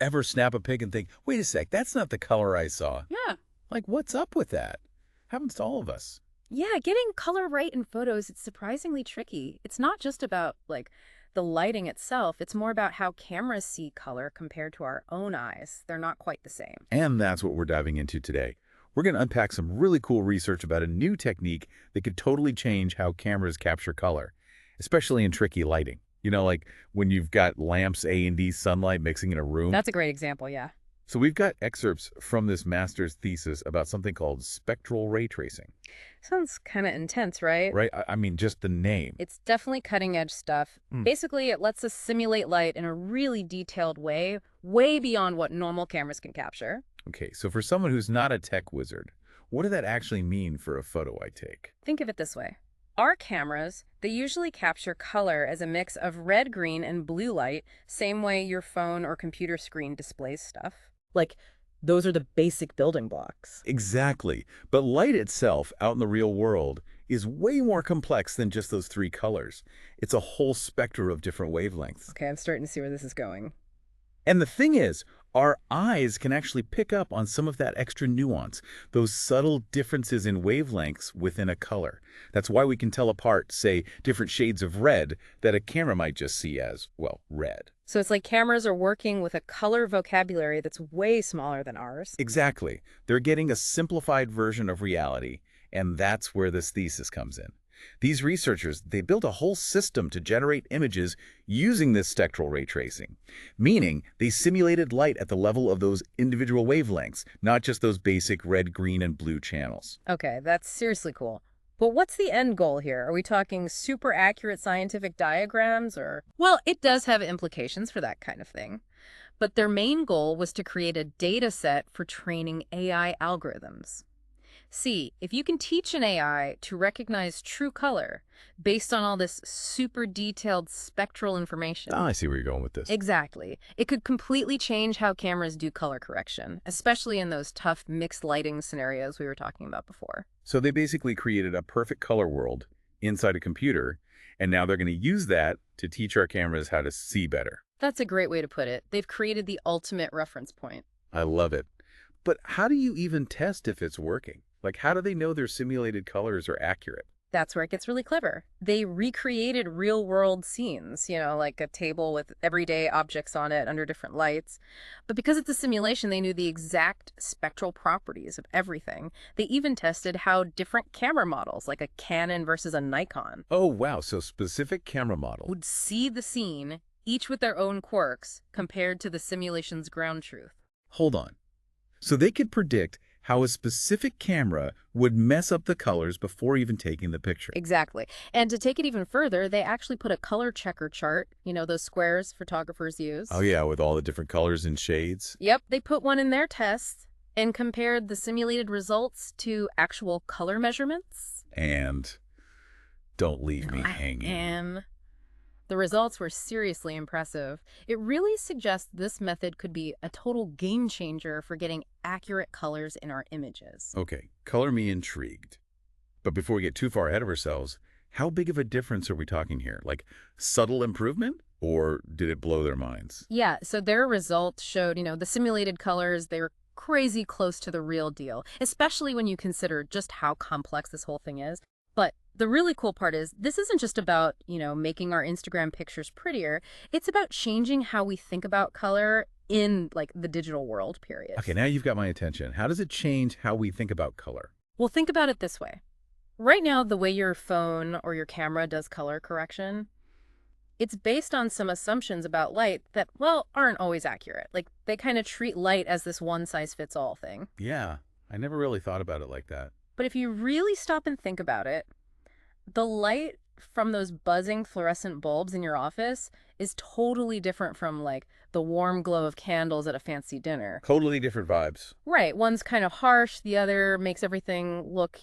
ever snap a pic and think, wait a sec, that's not the color I saw? Yeah. Like, what's up with that? Happens to all of us. Yeah, getting color right in photos, it's surprisingly tricky. It's not just about, the lighting itself. It's more about how cameras see color compared to our own eyes. They're not quite the same. And that's what we're diving into today. We're going to unpack some really cool research about a new technique that could totally change how cameras capture color, especially in tricky lighting. You know, like when you've got lamps A and D sunlight mixing in a room. That's a great example, yeah. So we've got excerpts from this master's thesis about something called spectral ray tracing, Sounds kind of intense, right? right? I mean, just the name. It's definitely cutting edge stuff. Mm. Basically, it lets us simulate light in a really detailed way, way beyond what normal cameras can capture. Okay, so for someone who's not a tech wizard, what does that actually mean for a photo I take? Think of it this way. Our cameras, they usually capture color as a mix of red, green, and blue light, same way your phone or computer screen displays stuff. Those are the basic building blocks. Exactly. But light itself, out in the real world, is way more complex than just those three colors. It's a whole spectrum of different wavelengths. Okay, I'm starting to see where this is going. And the thing is, our eyes can actually pick up on some of that extra nuance, those subtle differences in wavelengths within a color. That's why we can tell apart, say, different shades of red that a camera might just see as, well, red. So it's like cameras are working with a color vocabulary that's way smaller than ours. Exactly. They're getting a simplified version of reality, and that's where this thesis comes in. These researchers, they built a whole system to generate images using this spectral ray tracing, meaning they simulated light at the level of those individual wavelengths, not just those basic red, green, and blue channels. Okay, that's seriously cool. But what's the end goal here? Are we talking super accurate scientific diagrams or... Well, it does have implications for that kind of thing. But their main goal was to create a data set for training AI algorithms. See, if you can teach an AI to recognize true color based on all this super detailed spectral information. I see where you're going with this. Exactly. It could completely change how cameras do color correction, especially in those tough mixed lighting scenarios we were talking about before. So they basically created a perfect color world inside a computer, and now they're going to use that to teach our cameras how to see better. That's a great way to put it. They've created the ultimate reference point. I love it. But how do you even test if it's working? Like, how do they know their simulated colors are accurate? That's where it gets really clever. They recreated real-world scenes, like a table with everyday objects on it under different lights. But because it's a simulation, they knew the exact spectral properties of everything. They even tested how different camera models, like a Canon versus a Nikon, Oh, wow. So specific camera model. would see the scene, each with their own quirks, compared to the simulation's ground truth. Hold on. So they could predict how a specific camera would mess up the colors before even taking the picture. Exactly. And to take it even further, they actually put a color checker chart, those squares photographers use. Oh, yeah, with all the different colors and shades. Yep, they put one in their test and compared the simulated results to actual color measurements. And don't leave me hanging. And the results were seriously impressive. It really suggests this method could be a total game changer for getting accurate colors in our images. Okay, color me intrigued. But before we get too far ahead of ourselves, how big of a difference are we talking here? Like subtle improvement? Or did it blow their minds? Yeah, so their results showed, the simulated colors, they were crazy close to the real deal, especially when you consider just how complex this whole thing is. But the really cool part is this isn't just about, making our Instagram pictures prettier. It's about changing how we think about color in, the digital world, period. Okay, now you've got my attention. How does it change how we think about color? Well, think about it this way. Right now, the way your phone or your camera does color correction, it's based on some assumptions about light that, well, aren't always accurate. They kind of treat light as this one-size-fits-all thing. Yeah, I never really thought about it like that. But if you really stop and think about it, the light from those buzzing fluorescent bulbs in your office is totally different from, the warm glow of candles at a fancy dinner. Totally different vibes. Right. One's kind of harsh. The other makes everything look,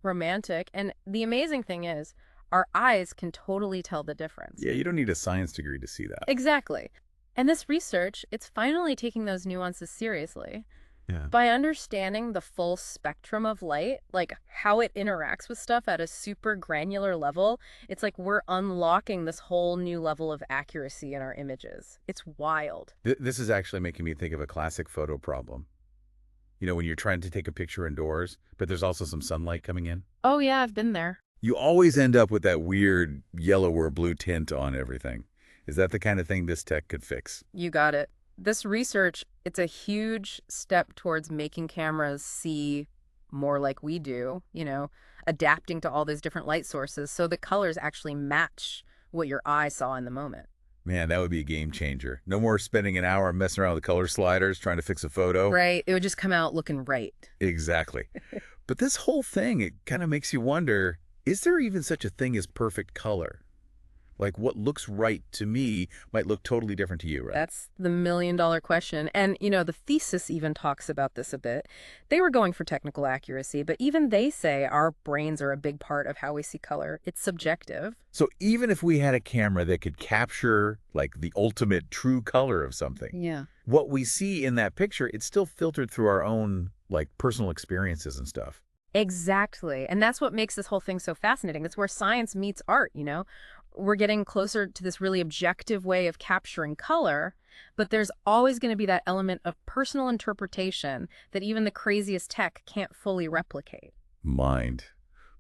romantic. And the amazing thing is, our eyes can totally tell the difference. Yeah, you don't need a science degree to see that. Exactly. And this research, it's finally taking those nuances seriously. Yeah. By understanding the full spectrum of light, like how it interacts with stuff at a super granular level, it's like we're unlocking this whole new level of accuracy in our images. It's wild. This is actually making me think of a classic photo problem. You know, when you're trying to take a picture indoors, but there's also some sunlight coming in. Oh yeah, I've been there. You always end up with that weird yellow or blue tint on everything. Is that the kind of thing this tech could fix? You got it. This research, it's a huge step towards making cameras see more like we do, adapting to all those different light sources so the colors actually match what your eye saw in the moment. Man, that would be a game changer. No more spending an hour messing around with the color sliders trying to fix a photo. Right. It would just come out looking right. Exactly. But this whole thing, it kind of makes you wonder, is there even such a thing as perfect color? Like what looks right to me might look totally different to you, right? That's the million-dollar question. And, the thesis even talks about this a bit. They were going for technical accuracy, but even they say our brains are a big part of how we see color. It's subjective. So even if we had a camera that could capture like the ultimate true color of something, Yeah. what we see in that picture, it's still filtered through our own like personal experiences and stuff. Exactly. And that's what makes this whole thing so fascinating. It's where science meets art. We're getting closer to this really objective way of capturing color, but there's always going to be that element of personal interpretation that even the craziest tech can't fully replicate. Mind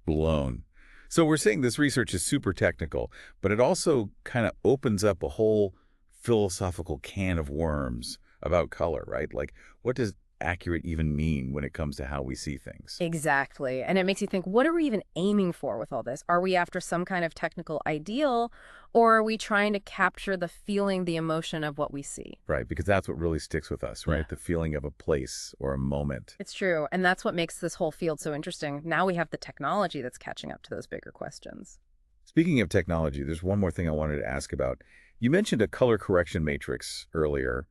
blown. So we're saying this research is super technical, but it also kind of opens up a whole philosophical can of worms about color, right? Like, what does accurate even mean when it comes to how we see things? Exactly. And it makes you think, what are we even aiming for with all this? Are we after some kind of technical ideal, or are we trying to capture the feeling, the emotion of what we see? Right, because that's what really sticks with us, right? Yeah. The feeling of a place or a moment. It's true. And that's what makes this whole field so interesting. Now we have the technology that's catching up to those bigger questions. Speaking of technology, there's one more thing I wanted to ask about. You mentioned a color correction matrix earlier.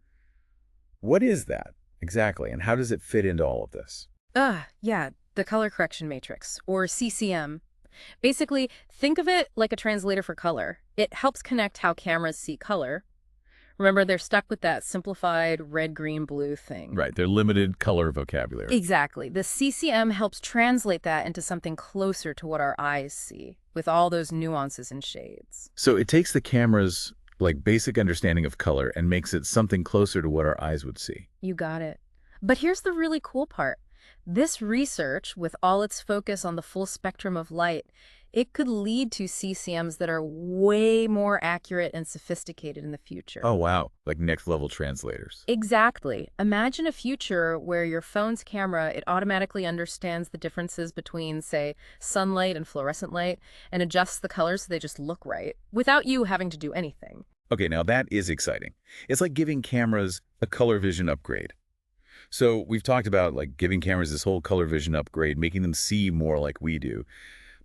What is that exactly, and how does it fit into all of this? Yeah, the color correction matrix, or CCM. Basically, think of it like a translator for color. It helps connect how cameras see color. Remember, they're stuck with that simplified red, green, blue thing. Right, their limited color vocabulary. Exactly. The CCM helps translate that into something closer to what our eyes see, with all those nuances and shades. So it takes the camera's like basic understanding of color and makes it something closer to what our eyes would see. You got it. But here's the really cool part. This research, with all its focus on the full spectrum of light, it could lead to CCMs that are way more accurate and sophisticated in the future. Oh, wow. Like next level translators. Exactly. Imagine a future where your phone's camera, it automatically understands the differences between, say, sunlight and fluorescent light and adjusts the colors so they just look right without you having to do anything. Okay, now that is exciting. It's like giving cameras a color vision upgrade. So we've talked about like giving cameras this whole color vision upgrade, making them see more like we do.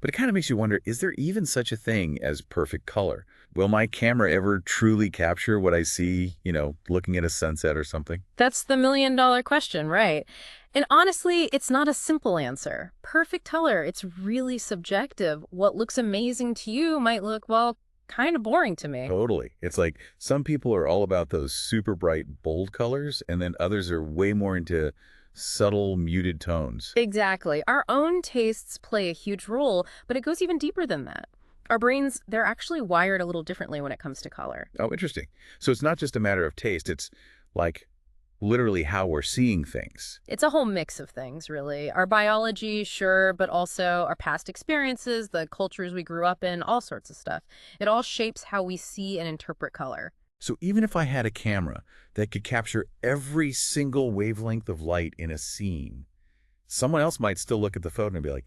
But it kind of makes you wonder, is there even such a thing as perfect color? Will my camera ever truly capture what I see, looking at a sunset or something? That's the million-dollar question, right? And honestly, it's not a simple answer. Perfect color, it's really subjective. What looks amazing to you might look, well, kind of boring to me. Totally. It's like some people are all about those super bright, bold colors, and then others are way more into subtle, muted tones. Exactly. Our own tastes play a huge role, but it goes even deeper than that. Our brains, they're actually wired a little differently when it comes to color. Oh, interesting. So it's not just a matter of taste. It's like literally how we're seeing things. It's a whole mix of things, really. Our biology, sure, but also our past experiences, the cultures we grew up in, all sorts of stuff. It all shapes how we see and interpret color. So even if I had a camera that could capture every single wavelength of light in a scene, someone else might still look at the photo and be like,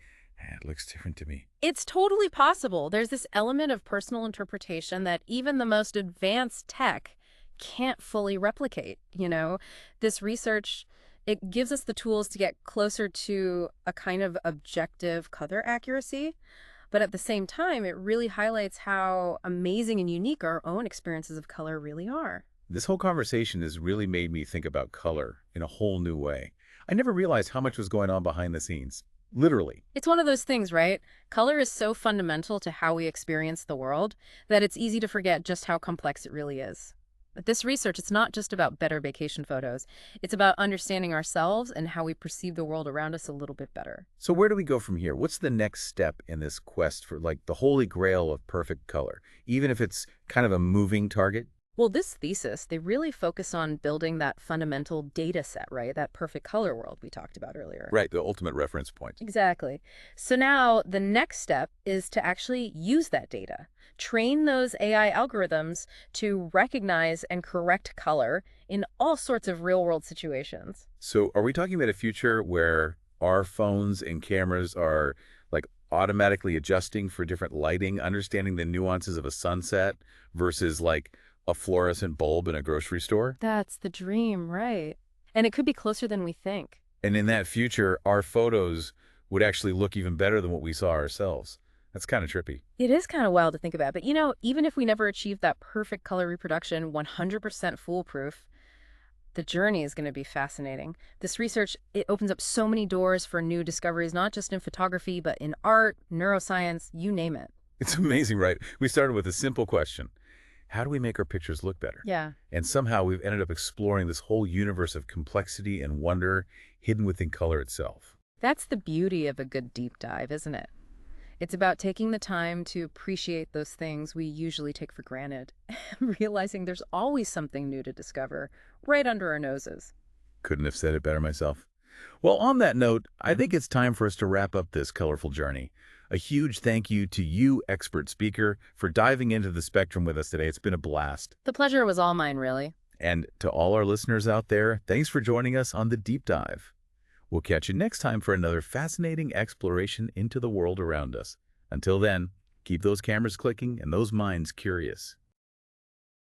it looks different to me. It's totally possible. There's this element of personal interpretation that even the most advanced tech can't fully replicate. This research, it gives us the tools to get closer to a kind of objective color accuracy, but at the same time, it really highlights how amazing and unique our own experiences of color really are. This whole conversation has really made me think about color in a whole new way. I never realized how much was going on behind the scenes. Literally. It's one of those things, right? Color is so fundamental to how we experience the world that it's easy to forget just how complex it really is. This research, it's not just about better vacation photos. It's about understanding ourselves and how we perceive the world around us a little bit better. So where do we go from here? What's the next step in this quest for like the holy grail of perfect color, even if it's kind of a moving target? Well, this thesis, they really focus on building that fundamental data set, right? That perfect color world we talked about earlier. Right, the ultimate reference point. Exactly. So now the next step is to actually use that data. Train those AI algorithms to recognize and correct color in all sorts of real-world situations. So are we talking about a future where our phones and cameras are like automatically adjusting for different lighting, understanding the nuances of a sunset versus like a fluorescent bulb in a grocery store? That's the dream, right? And it could be closer than we think. And in that future, our photos would actually look even better than what we saw ourselves. That's kind of trippy. It is kind of wild to think about, but even if we never achieve that perfect color reproduction, 100% foolproof, the journey is going to be fascinating. This research, it opens up so many doors for new discoveries, not just in photography, but in art, neuroscience, you name it. It's amazing, right? We started with a simple question. How do we make our pictures look better? Yeah. And somehow we've ended up exploring this whole universe of complexity and wonder hidden within color itself. That's the beauty of a good deep dive, isn't it? It's about taking the time to appreciate those things we usually take for granted, realizing there's always something new to discover right under our noses. Couldn't have said it better myself. Well, on that note, I think it's time for us to wrap up this colorful journey. A huge thank you to you, expert speaker, for diving into the spectrum with us today. It's been a blast. The pleasure was all mine, really. And to all our listeners out there, thanks for joining us on the Deep Dive. We'll catch you next time for another fascinating exploration into the world around us. Until then, keep those cameras clicking and those minds curious.